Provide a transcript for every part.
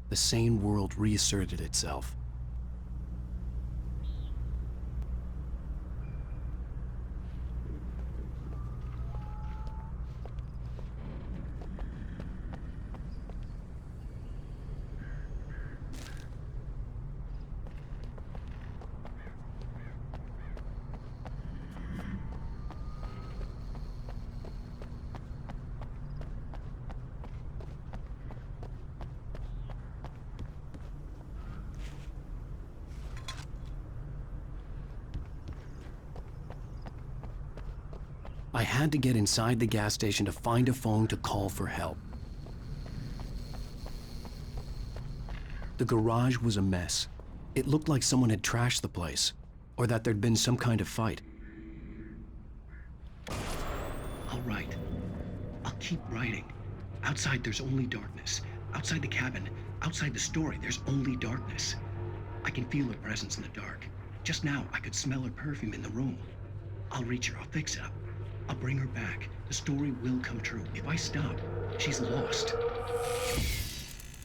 the sane world reasserted itself. I had to get inside the gas station to find a phone to call for help. The garage was a mess. It looked like someone had trashed the place, or that there'd been some kind of fight. I'll write. I'll keep writing. Outside, there's only darkness. Outside the cabin, outside the story, there's only darkness. I can feel her presence in the dark. Just now, I could smell her perfume in the room. I'll reach her. I'll fix it up. I'll bring her back. The story will come true. If I stop, she's lost.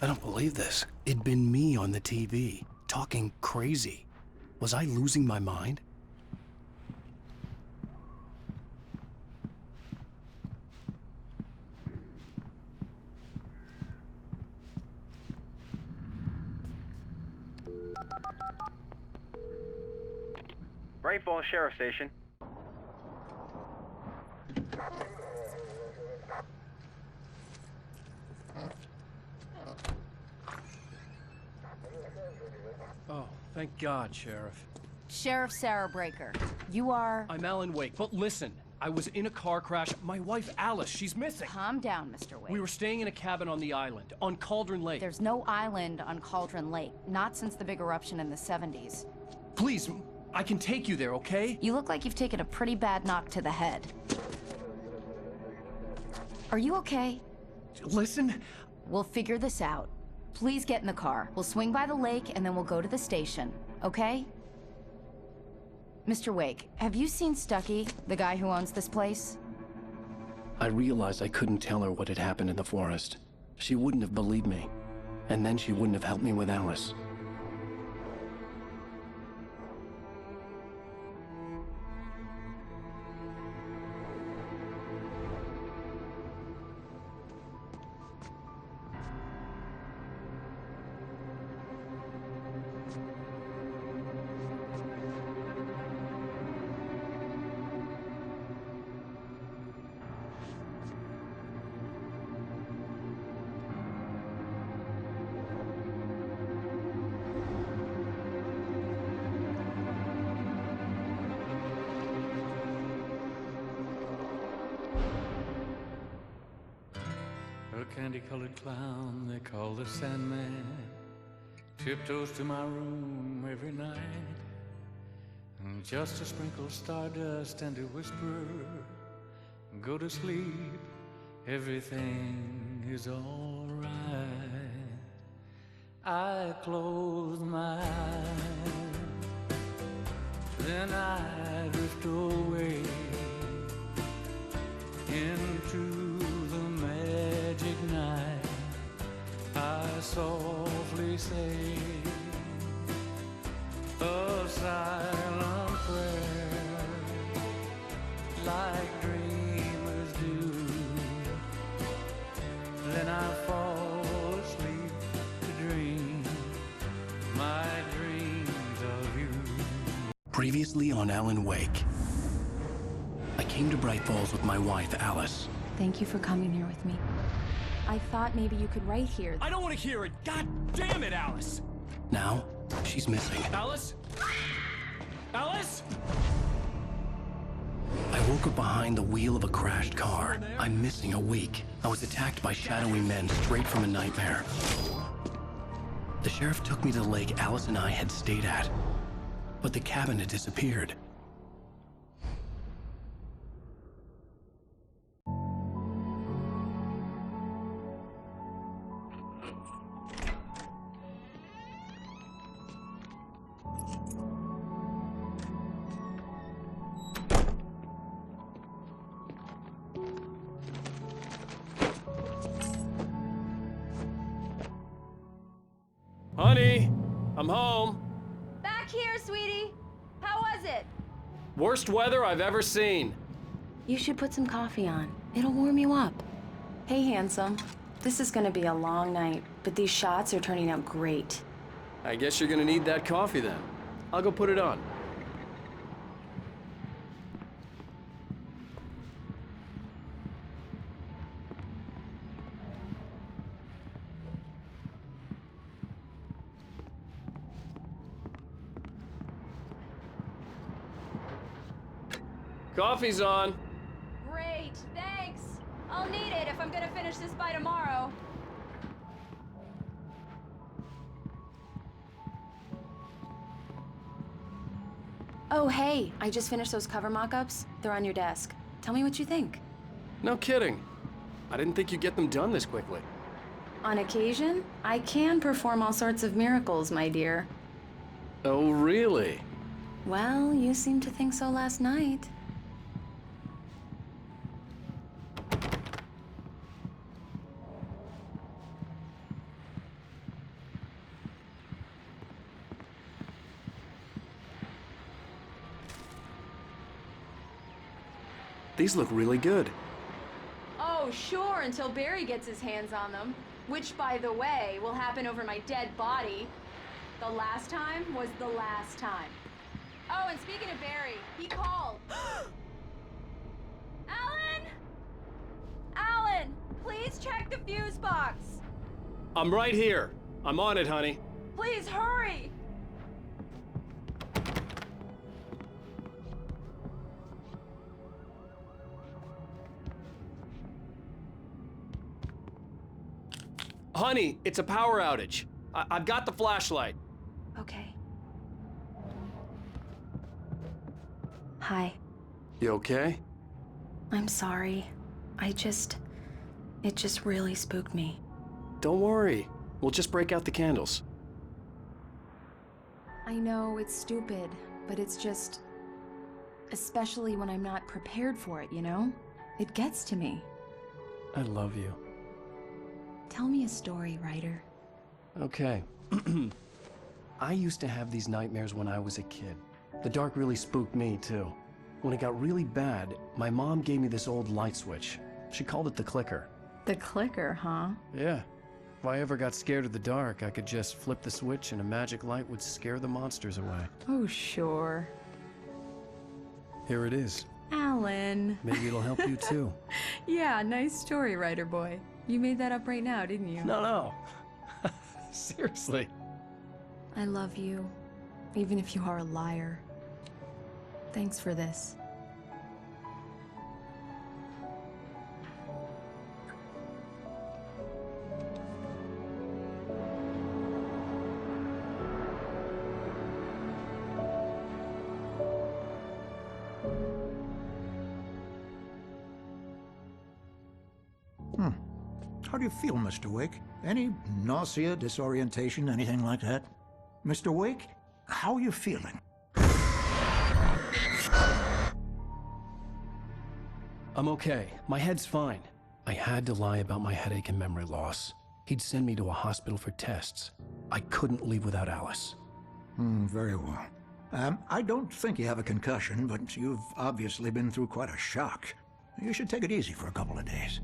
I don't believe this. It'd been me on the TV, talking crazy. Was I losing my mind? Bright Falls Sheriff Station. Oh, thank God, Sheriff. Sheriff Sarah Breaker, you are... I'm Alan Wake, but listen, I was in a car crash. My wife, Alice, she's missing. Calm down, Mr. Wake. We were staying in a cabin on the island, on Cauldron Lake. There's no island on Cauldron Lake, not since the big eruption in the 70s. Please, I can take you there, okay? You look like you've taken a pretty bad knock to the head. Are you okay? Listen. We'll figure this out. Please get in the car. We'll swing by the lake and then we'll go to the station, okay? Mr. Wake, have you seen Stucky, the guy who owns this place? I realized I couldn't tell her what had happened in the forest. She wouldn't have believed me, and then she wouldn't have helped me with Alice. A candy-colored clown they call the Sandman tiptoes to my room every night, and just to sprinkle stardust and to whisper, go to sleep, everything is all right. I close my eyes, then I drift away into the magic night. I softly say a silent prayer, like dreamers do. Then I fall asleep to dream my dreams of you. Previously on Alan Wake. I came to Bright Falls with my wife, Alice. Thank you for coming here with me. I thought maybe you could write here. I don't want to hear it. God damn it, Alice. Now, she's missing. Alice? Alice? I woke up behind the wheel of a crashed car. I'm missing a week. I was attacked by shadowy men straight from a nightmare. The sheriff took me to the lake Alice and I had stayed at, but the cabin had disappeared. Honey, I'm home. Back here, sweetie. How was it? Worst weather I've ever seen. You should put some coffee on. It'll warm you up. Hey, handsome. This is gonna be a long night, but these shots are turning out great. I guess you're gonna need that coffee then. I'll go put it on. Coffee's on. Great, thanks. I'll need it if I'm gonna finish this by tomorrow. Oh, hey, I just finished those cover mock-ups. They're on your desk. Tell me what you think. No kidding. I didn't think you'd get them done this quickly. On occasion, I can perform all sorts of miracles, my dear. Oh, really? Well, you seemed to think so last night. These look really good. Oh, sure, until Barry gets his hands on them. Which, by the way, will happen over my dead body. The last time was the last time. Oh, and speaking of Barry, he called. Alan! Alan, please check the fuse box. I'm right here. I'm on it, honey. Please hurry! Honey, it's a power outage. I've got the flashlight. Okay. Hi. You okay? I'm sorry. It just really spooked me. Don't worry. We'll just break out the candles. I know it's stupid, but it's just... especially when I'm not prepared for it, you know? It gets to me. I love you. Tell me a story, writer. Okay. I used to have these nightmares when I was a kid. The dark really spooked me, too. When it got really bad, my mom gave me this old light switch. She called it the clicker. The clicker, huh? Yeah. If I ever got scared of the dark, I could just flip the switch and a magic light would scare the monsters away. Oh, sure. Here it is. Alan. Maybe it'll help you, too. Yeah, nice story, writer boy. You made that up right now, didn't you? No. Seriously. I love you, even if you are a liar. Thanks for this. How do you feel, Mr. Wake? Any nausea, disorientation, anything like that? Mr. Wake, how are you feeling? I'm okay. My head's fine. I had to lie about my headache and memory loss. He'd send me to a hospital for tests. I couldn't leave without Alice. Very well. I don't think you have a concussion, but you've obviously been through quite a shock. You should take it easy for a couple of days.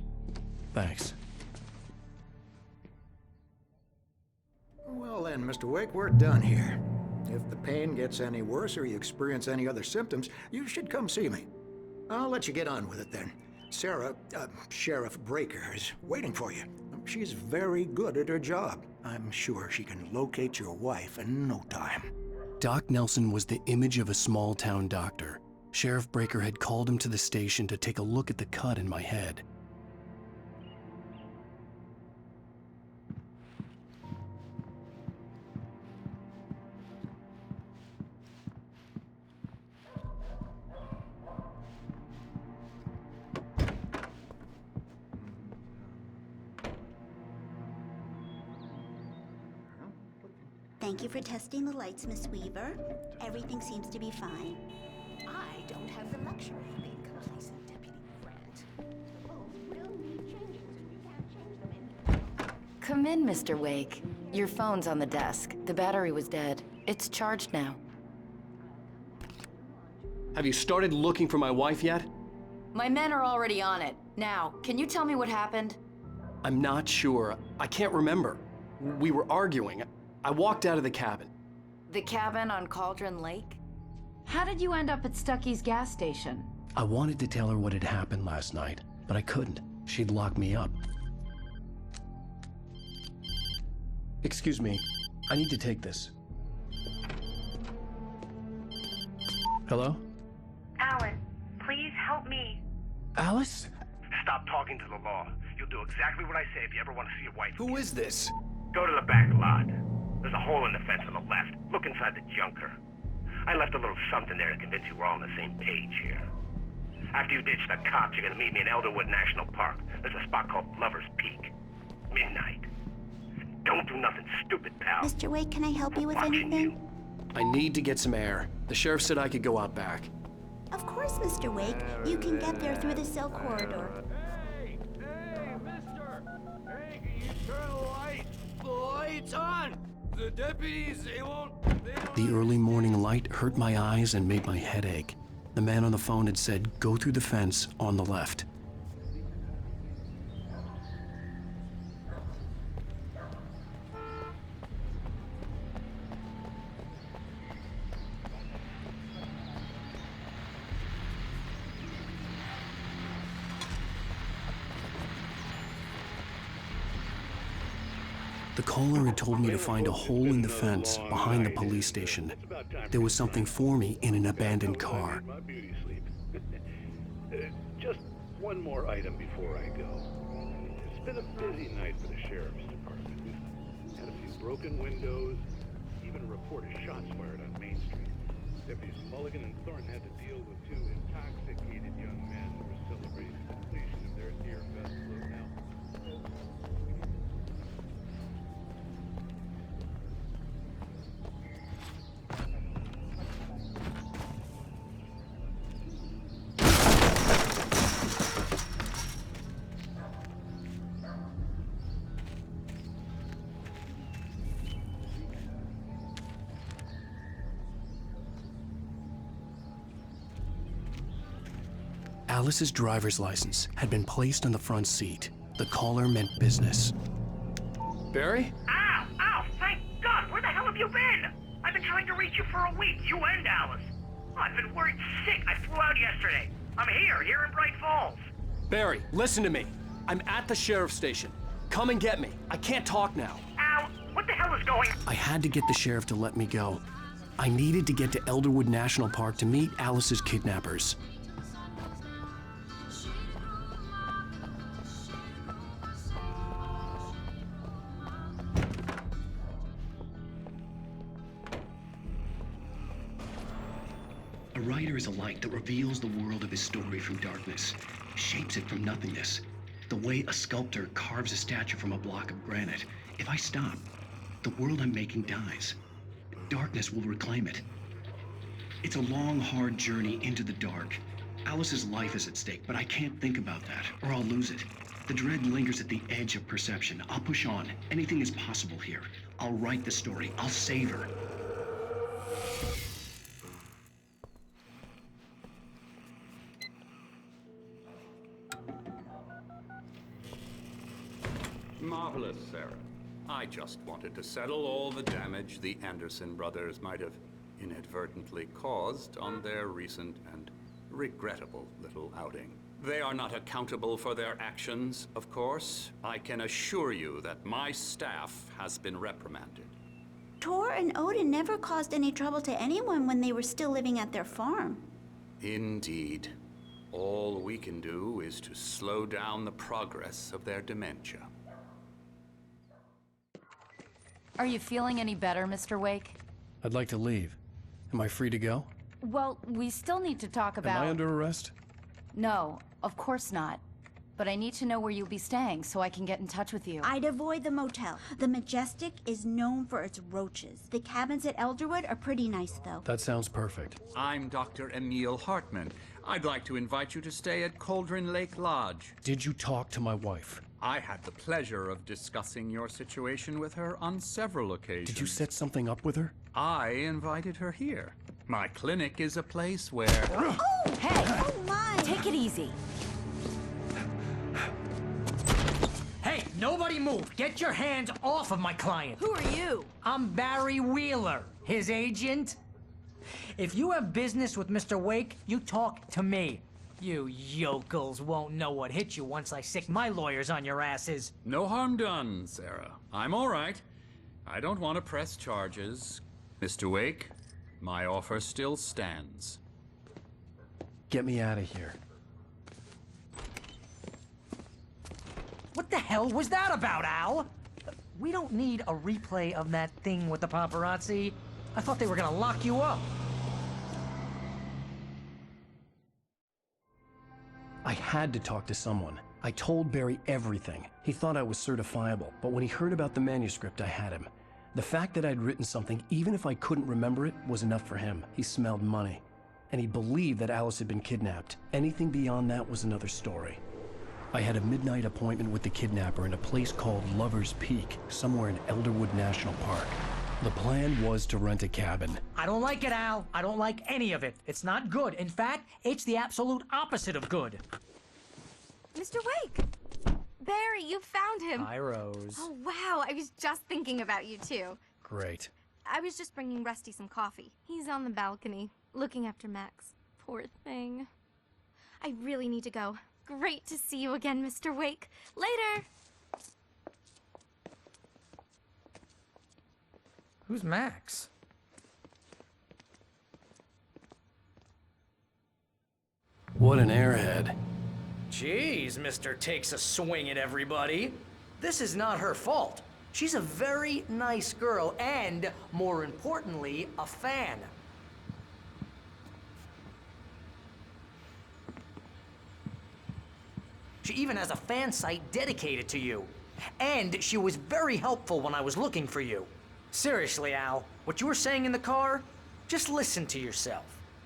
Thanks. Well then, Mr. Wake, we're done here. If the pain gets any worse or you experience any other symptoms, you should come see me. I'll let you get on with it then. Sarah, Sheriff Breaker, is waiting for you. She's very good at her job. I'm sure she can locate your wife in no time. Doc Nelson was the image of a small-town doctor. Sheriff Breaker had called him to the station to take a look at the cut in my head. Thank you for testing the lights, Miss Weaver. Everything seems to be fine. I don't have the luxury of being complacent, Deputy Grant. The bulbs will need changing, so you can't change them in. Come in, Mr. Wake. Your phone's on the desk. The battery was dead. It's charged now. Have you started looking for my wife yet? My men are already on it. Now, can you tell me what happened? I'm not sure. I can't remember. We were arguing. I walked out of the cabin. The cabin on Cauldron Lake? How did you end up at Stucky's gas station? I wanted to tell her what had happened last night, but I couldn't. She'd lock me up. Excuse me. I need to take this. Hello? Alan, please help me. Alice? Stop talking to the law. You'll do exactly what I say if you ever want to see your wife. Who is this? Go to the back lot. There's a hole in the fence on the left. Look inside the junker. I left a little something there to convince you we're all on the same page here. After you ditch the cops, you're gonna meet me in Elderwood National Park. There's a spot called Lover's Peak. Midnight. Don't do nothing stupid, pal. Mr. Wake, can I help you with Watching anything? you. I need to get some air. The sheriff said I could go out back. Of course, Mr. Wake. You can get there through the cell corridor. Hey, mister! Hey, can you turn the light? The light's on! The deputies, they don't... The early morning light hurt my eyes and made my head ache. The man on the phone had said, go through the fence on the left. The caller had told me to find a hole in the fence behind the police station. There was something for me in an abandoned car. Just one more item before I go. It's been a busy night for the sheriff's department. We've had a few broken windows, even a report of shots fired on Main Street. Deputies Mulligan and Thornton had to deal with two intoxicated young men who were celebrating the completion of their Deer Festival of Health. Alice's driver's license had been placed on the front seat. The caller meant business. Barry? Ow! Ow! Thank God! Where the hell have you been? I've been trying to reach you for a week, you and Alice. Oh, I've been worried sick. I flew out yesterday. I'm here in Bright Falls. Barry, listen to me. I'm at the sheriff's station. Come and get me. I can't talk now. Ow! What the hell is going on? I had to get the sheriff to let me go. I needed to get to Elderwood National Park to meet Alice's kidnappers. A writer is a light that reveals the world of his story from darkness, shapes it from nothingness. The way a sculptor carves a statue from a block of granite. If I stop, the world I'm making dies. Darkness will reclaim it. It's a long, hard journey into the dark. Alice's life is at stake, but I can't think about that, or I'll lose it. The dread lingers at the edge of perception. I'll push on. Anything is possible here. I'll write the story. I'll save her. Marvelous, Sarah. I just wanted to settle all the damage the Anderson brothers might have inadvertently caused on their recent and regrettable little outing. They are not accountable for their actions, of course. I can assure you that my staff has been reprimanded. Tor and Odin never caused any trouble to anyone when they were still living at their farm. Indeed. All we can do is to slow down the progress of their dementia. Are you feeling any better, Mr. Wake? I'd like to leave. Am I free to go? Well, we still need to talk about... Am I under arrest? No, of course not. But I need to know where you'll be staying so I can get in touch with you. I'd avoid the motel. The Majestic is known for its roaches. The cabins at Elderwood are pretty nice, though. That sounds perfect. I'm Dr. Emil Hartman. I'd like to invite you to stay at Cauldron Lake Lodge. Did you talk to my wife? I had the pleasure of discussing your situation with her on several occasions. Did you set something up with her? I invited her here. My clinic is a place where... Oh, hey! Oh my! Take it easy. Hey, nobody move! Get your hands off of my client! Who are you? I'm Barry Wheeler, his agent. If you have business with Mr. Wake, you talk to me. You yokels won't know what hit you once I sick my lawyers on your asses. No harm done, Sarah. I'm all right. I don't want to press charges. Mr. Wake, my offer still stands. Get me out of here. What the hell was that about, Al? We don't need a replay of that thing with the paparazzi. I thought they were gonna lock you up. I had to talk to someone. I told Barry everything. He thought I was certifiable, but when he heard about the manuscript, I had him. The fact that I'd written something, even if I couldn't remember it, was enough for him. He smelled money. And he believed that Alice had been kidnapped. Anything beyond that was another story. I had a midnight appointment with the kidnapper in a place called Lover's Peak, somewhere in Elderwood National Park. The plan was to rent a cabin. I don't like it, Al. I don't like any of it. It's not good. In fact, it's the absolute opposite of good. Mr. Wake! Barry, you found him! Hi, Rose. Oh, wow. I was just thinking about you, too. Great. I was just bringing Rusty some coffee. He's on the balcony, looking after Max. Poor thing. I really need to go. Great to see you again, Mr. Wake. Later! Who's Max? What an airhead. Jeez, Mr. Takes a swing at everybody. This is not her fault. She's a very nice girl and, more importantly, a fan. She even has a fan site dedicated to you. And she was very helpful when I was looking for you. Seriously, Al, what you were saying in the car, just listen to yourself.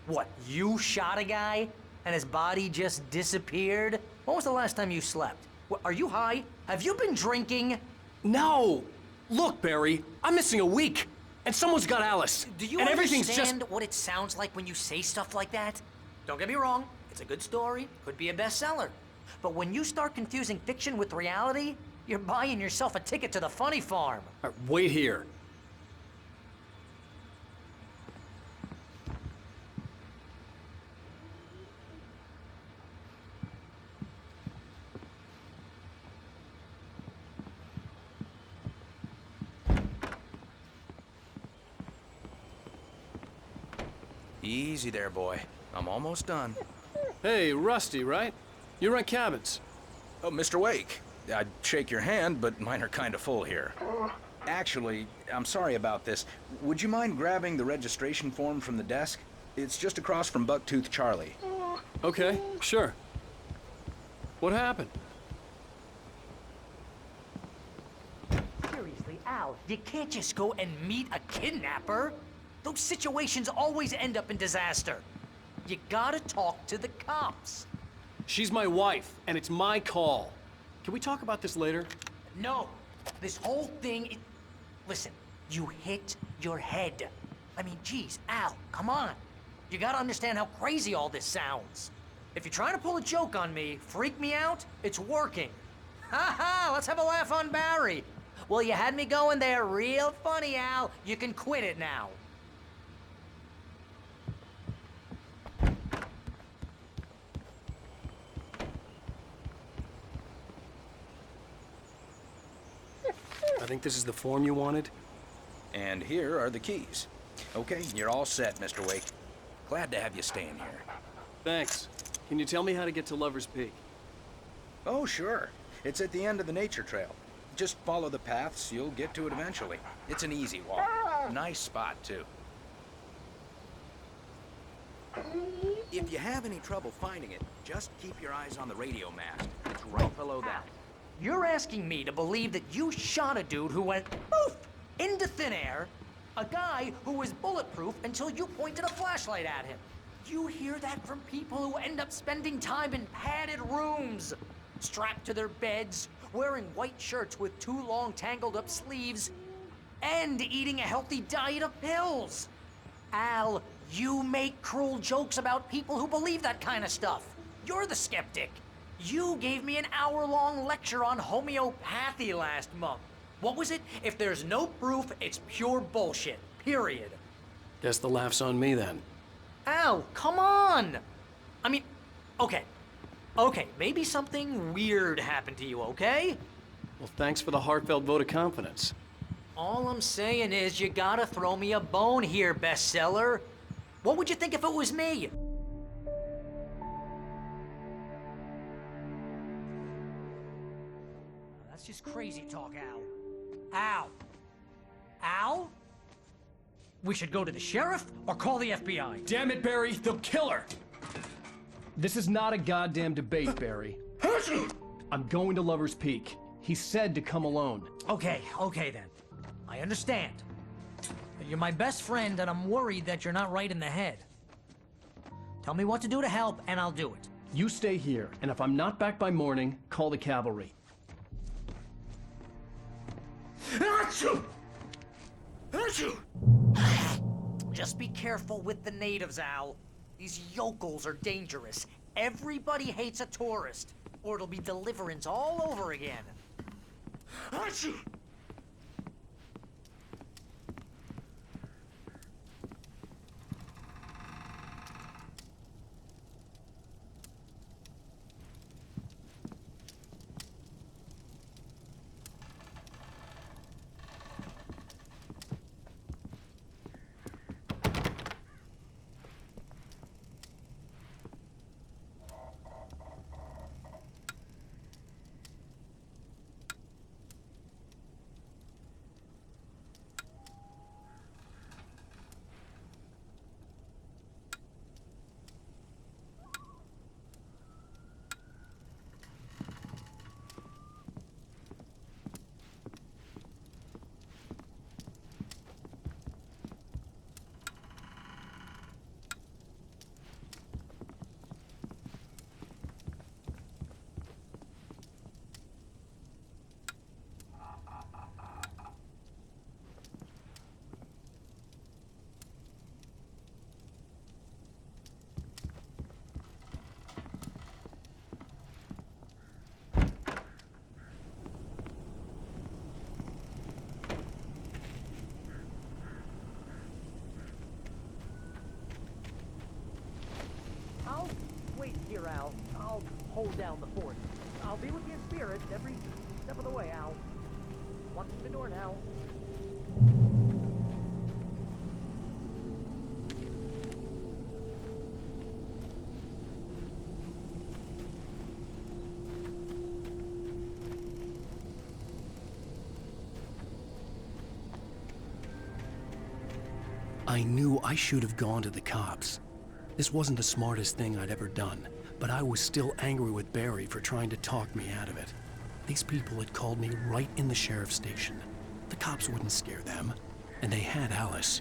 What, you shot a guy and his body just disappeared? When was the last time you slept? What, are you high? Have you been drinking? No! Look, Barry, I'm missing a week, and someone's got Alice. Do you and everything's understand what it sounds like when you say stuff like that? Don't get me wrong, it's a good story, could be a bestseller. But when you start confusing fiction with reality, you're buying yourself a ticket to the funny farm. Wait here. Easy there, boy. I'm almost done. Hey, Rusty, right? You rent cabins. Oh, Mr. Wake. I'd shake your hand, but mine are kind of full here. Actually, I'm sorry about this. Would you mind grabbing the registration form from the desk? It's just across from Bucktooth Charlie. Okay, sure. What happened? Seriously, Al, you can't just go and meet a kidnapper. Those situations always end up in disaster. You gotta talk to the cops. She's my wife, and it's my call. Can we talk about this later? No. This whole thing... Listen, you hit your head. I mean, geez, Al, come on. You gotta understand how crazy all this sounds. If you're trying to pull a joke on me, freak me out, it's working. Ha ha, let's have a laugh on Barry. Well, you had me going there real funny, Al. You can quit it now. I think this is the form you wanted. And here are the keys. Okay, you're all set, Mr. Wake. Glad to have you staying here. Thanks. Can you tell me how to get to Lover's Peak? Oh, sure. It's at the end of the nature trail. Just follow the paths, you'll get to it eventually. It's an easy walk. Nice spot, too. If you have any trouble finding it, just keep your eyes on the radio mast. It's right below that. You're asking me to believe that you shot a dude who went poof into thin air, a guy who was bulletproof until you pointed a flashlight at him. You hear that from people who end up spending time in padded rooms, strapped to their beds, wearing white shirts with too long tangled up sleeves, and eating a healthy diet of pills. Al, you make cruel jokes about people who believe that kind of stuff. You're the skeptic. You gave me an hour-long lecture on homeopathy last month. What was it? If there's no proof, it's pure bullshit. Period. Guess the laugh's on me then. Al, come on! I mean, okay. Okay, maybe something weird happened to you, okay? Well, thanks for the heartfelt vote of confidence. All I'm saying is you gotta throw me a bone here, bestseller. What would you think if it was me? That's just crazy talk, Al. Al? Al? We should go to the sheriff or call the FBI. Damn it, Barry, they'll kill her! This is not a goddamn debate, Barry. I'm going to Lover's Peak. He said to come alone. Okay then. I understand. You're my best friend, and I'm worried that you're not right in the head. Tell me what to do to help, and I'll do it. You stay here, and if I'm not back by morning, call the cavalry. Achoo! Achoo! Just be careful with the natives, Al. These yokels are dangerous. Everybody hates a tourist, or it'll be Deliverance all over again. Achoo! Wait here, Al. I'll hold down the fort. I'll be with you in spirit every step of the way, Al. Watch the door now. I knew I should have gone to the cops. This wasn't the smartest thing I'd ever done, but I was still angry with Barry for trying to talk me out of it. These people had called me right in the sheriff's station. The cops wouldn't scare them, and they had Alice.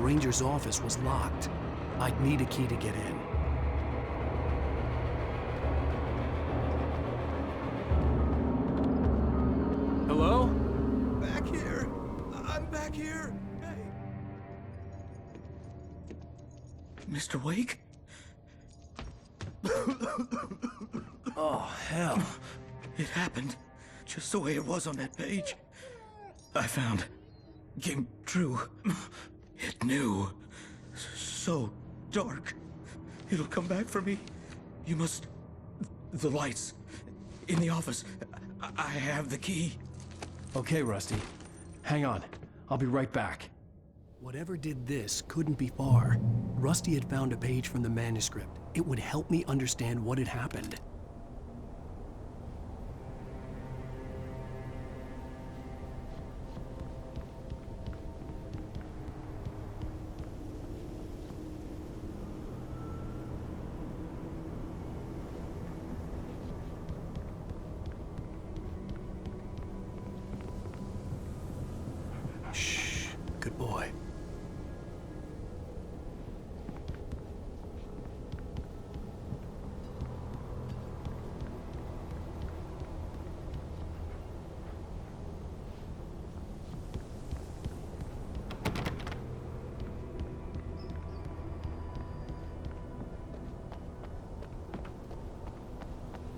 ranger's office was locked. I'd need a key to get in. Hello? Back here! I'm back here! Hey! Mr. Wake? Oh, hell. It happened just the way it was on that page. I found. Came true. It knew. So dark. It'll come back for me. You must... The lights. In the office. I have the key. Okay, Rusty. Hang on. I'll be right back. Whatever did this couldn't be far. Rusty had found a page from the manuscript. It would help me understand what had happened. Shh. Good boy.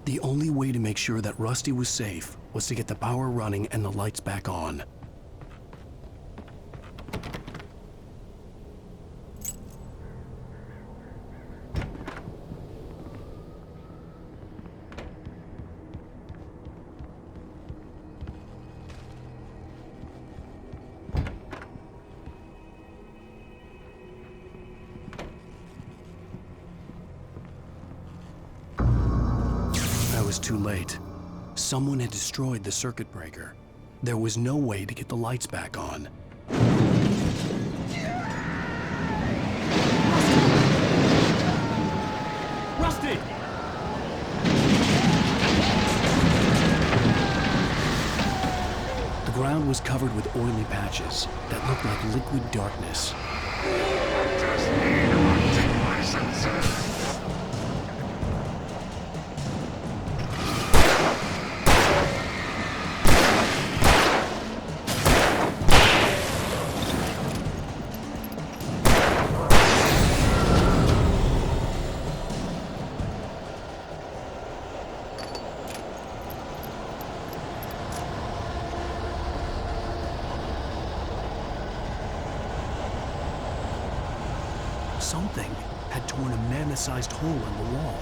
The only way to make sure that Rusty was safe was to get the power running and the lights back on. I was too late. Someone had destroyed the circuit breaker. There was no way to get the lights back on. Rusty! The ground was covered with oily patches that looked like liquid darkness. Something had torn a mammoth-sized hole in the wall.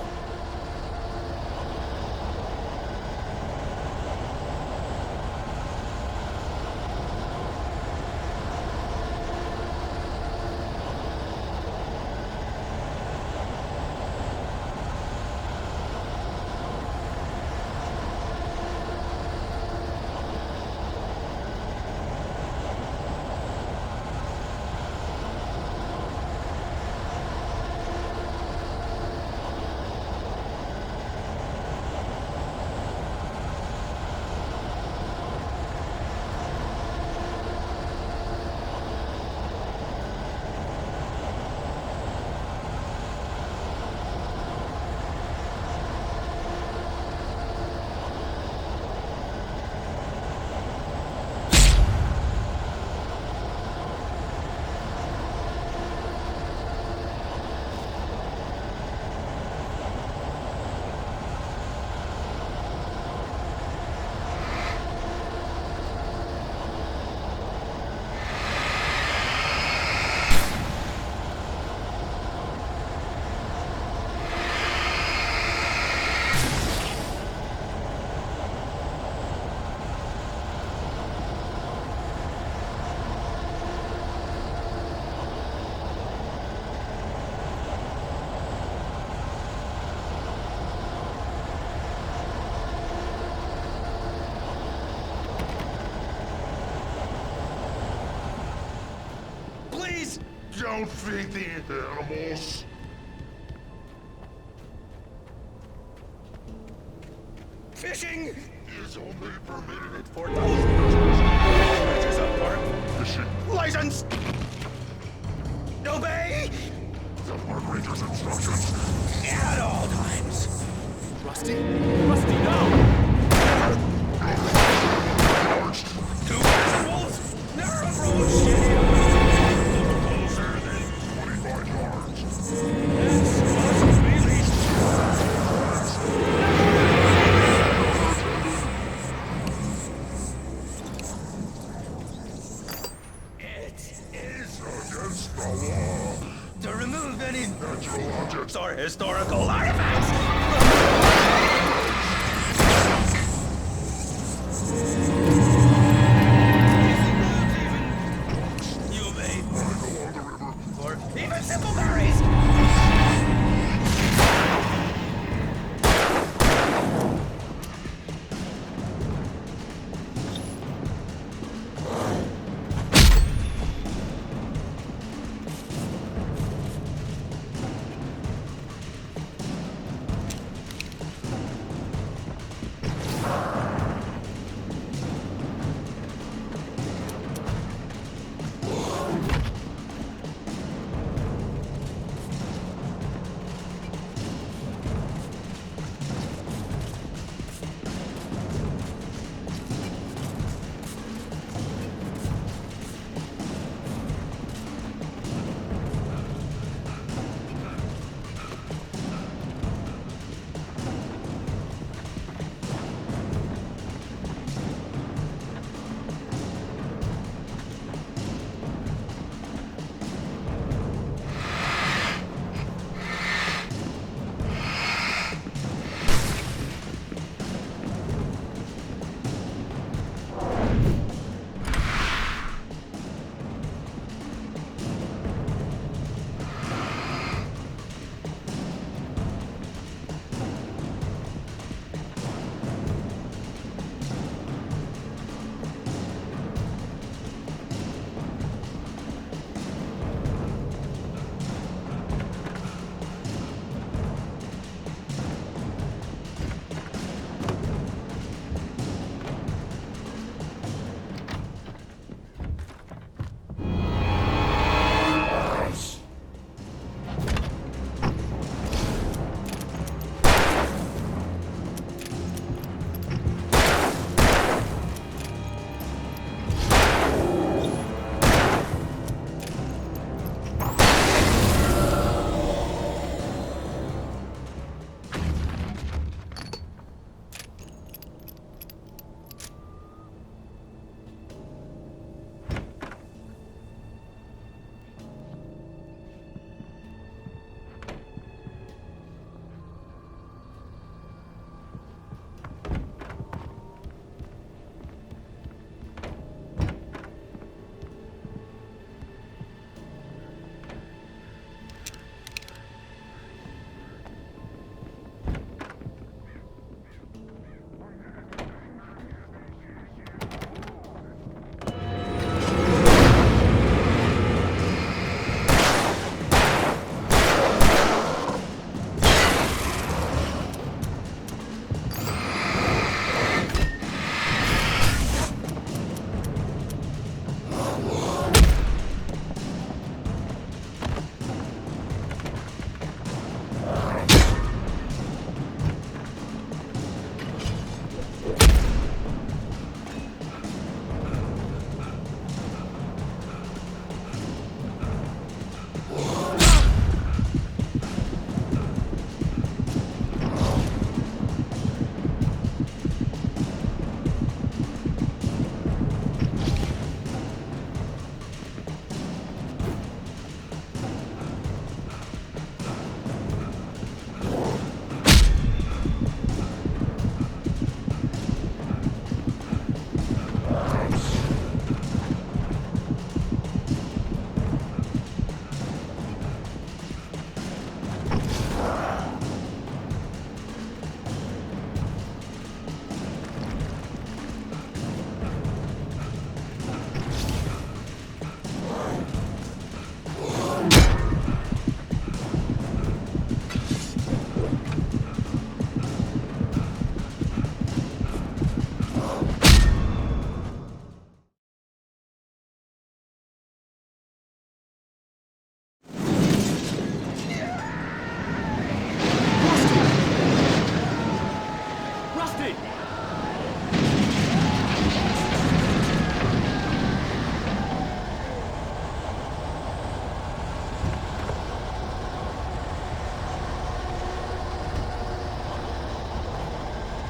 Don't feed the animals. Fishing is only permitted at $4 per fishing license. Natural objects. Or historical artifacts! You may. Or even simple berries!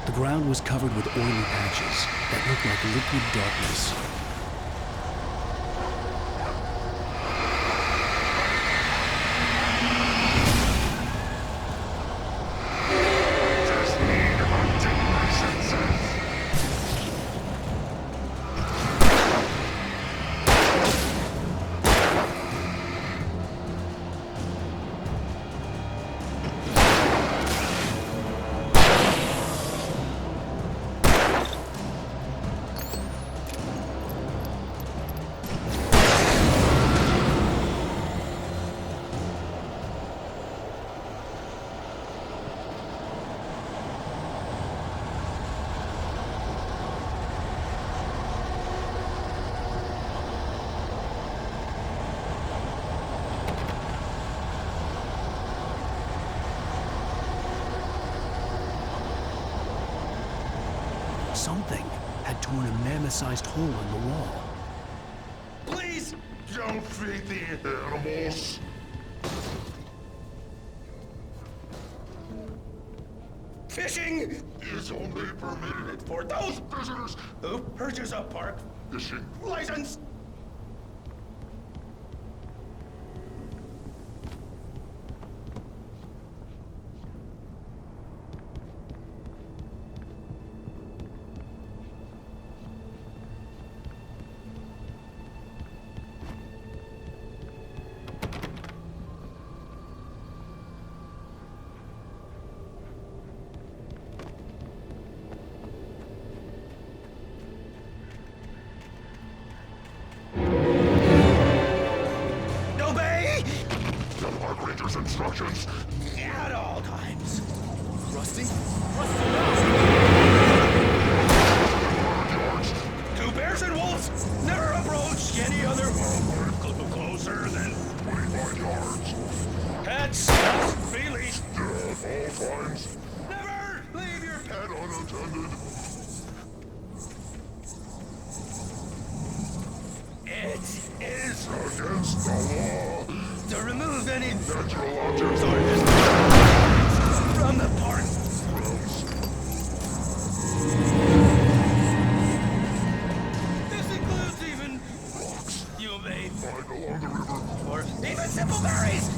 The ground was covered with oily patches that looked like liquid darkness. Something had torn a mammoth-sized hole in the wall. Please! Don't feed the animals! Fishing is only permitted for those visitors who purchase a park fishing license. Obey the park ranger's instructions at all times. Rusty? Two bears and wolves never approach any other closer than 25 yards. pets must be leashed. At all times. Never leave your Pet unattended. It is against the law to remove any natural objects from the park. This includes even rocks you may find along the river or even simple berries.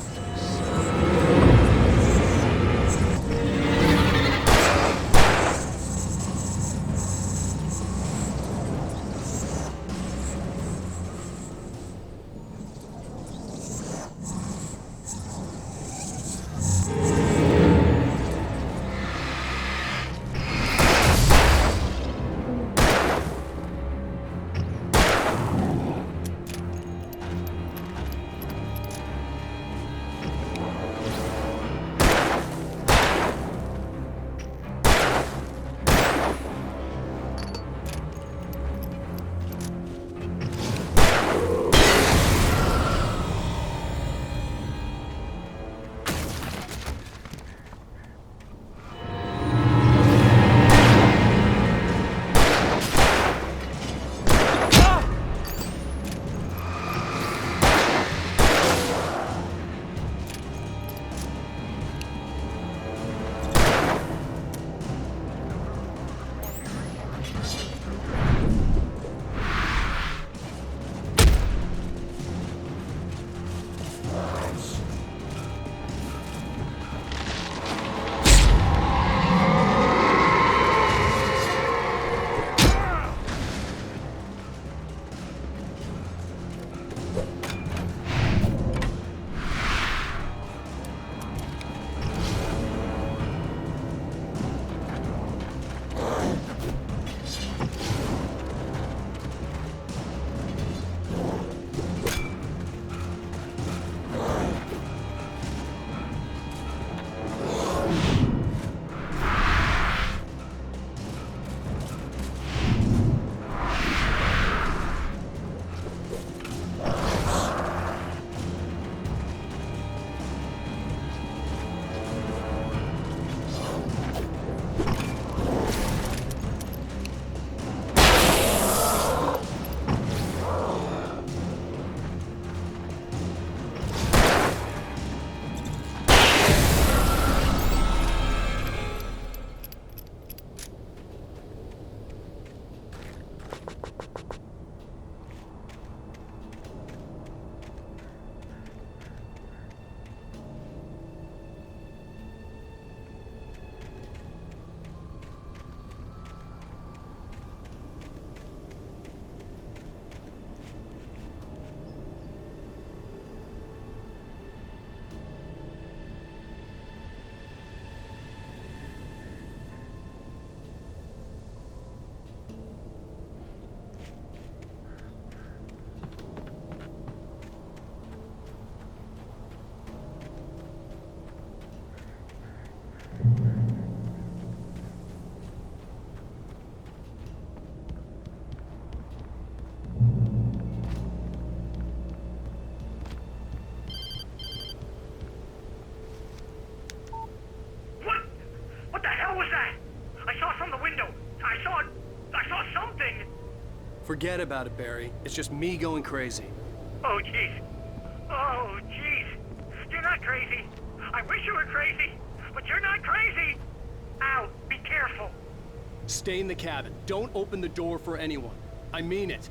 Forget about it, Barry. It's just me going crazy. Oh, jeez. Oh, jeez. You're not crazy. I wish you were crazy, but you're not crazy. Al, be careful. Stay in the cabin. Don't open the door for anyone. I mean it.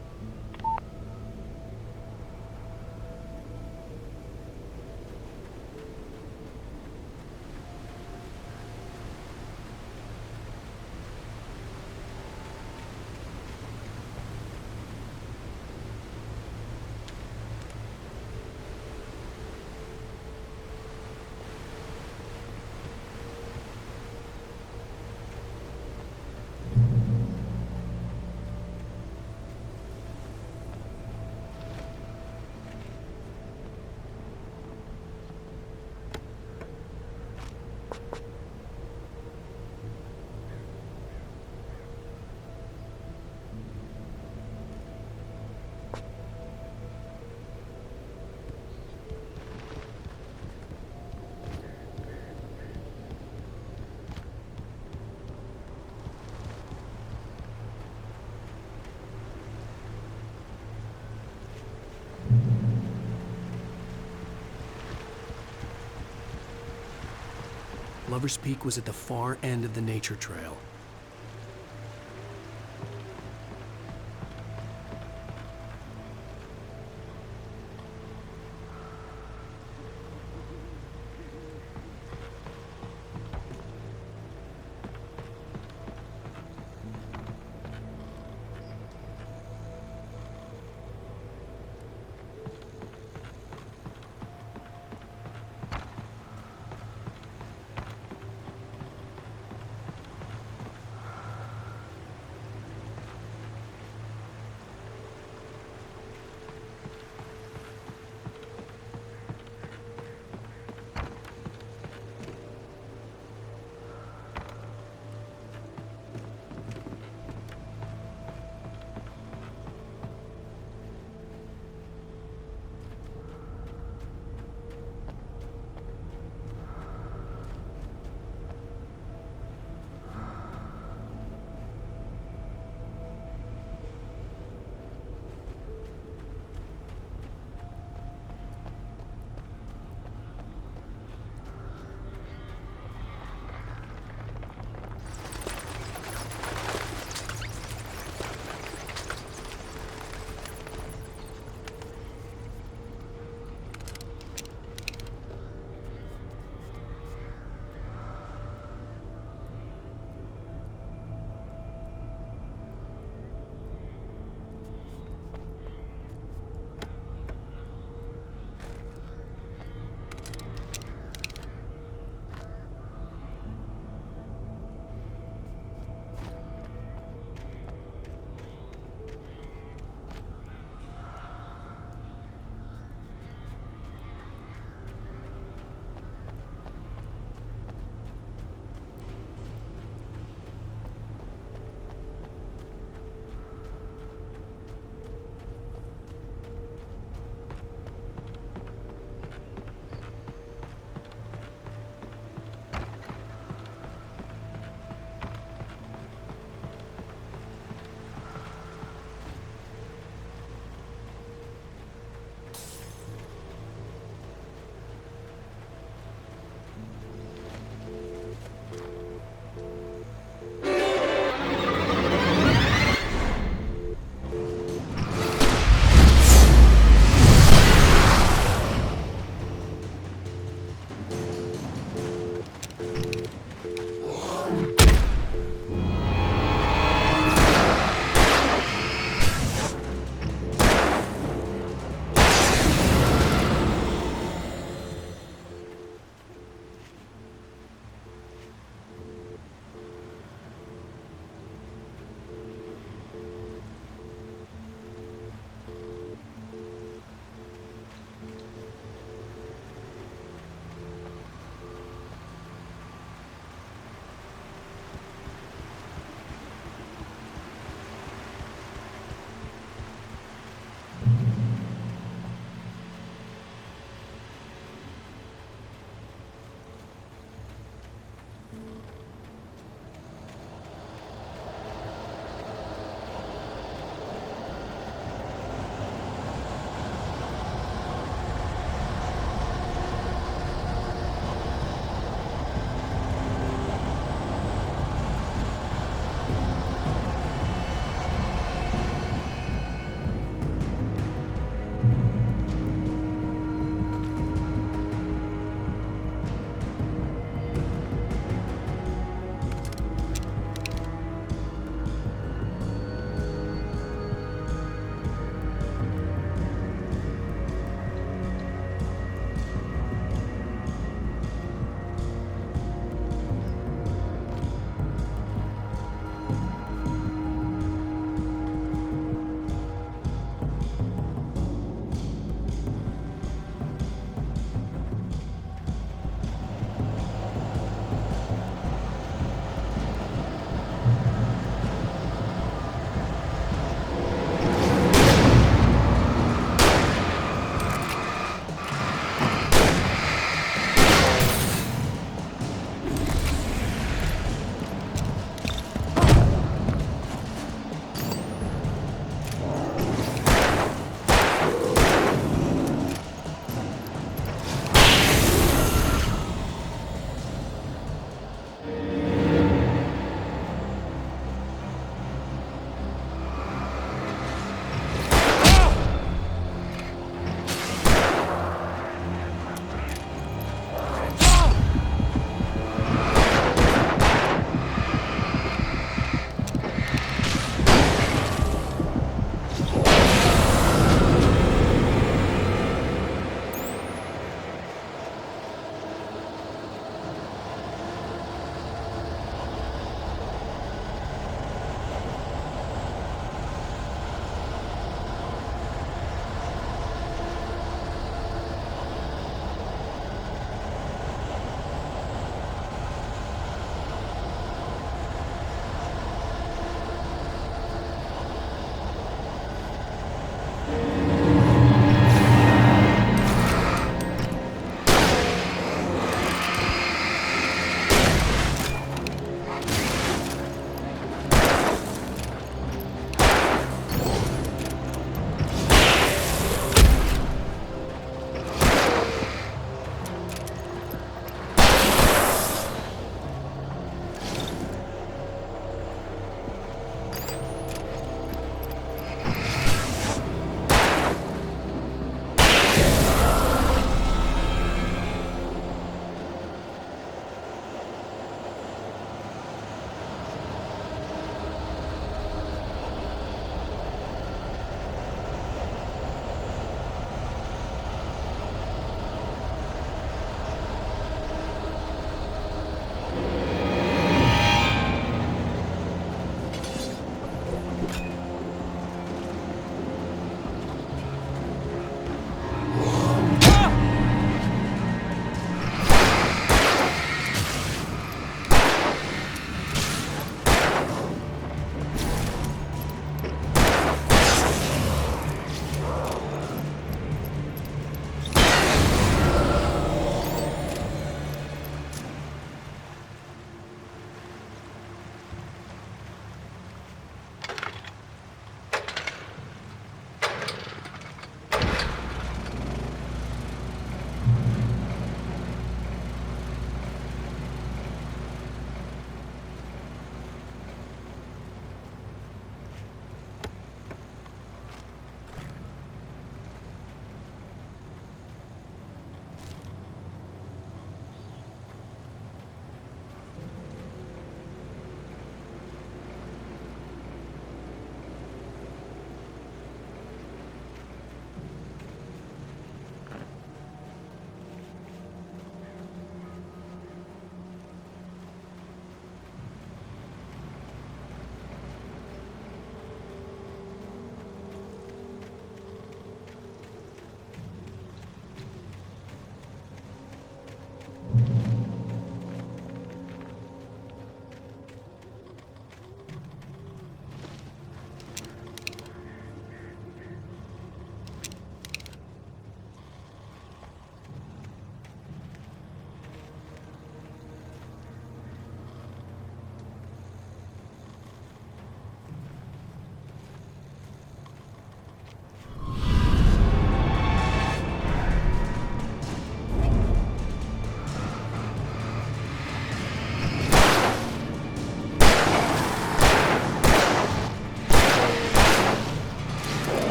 Lover's Peak was at the far end of the nature trail.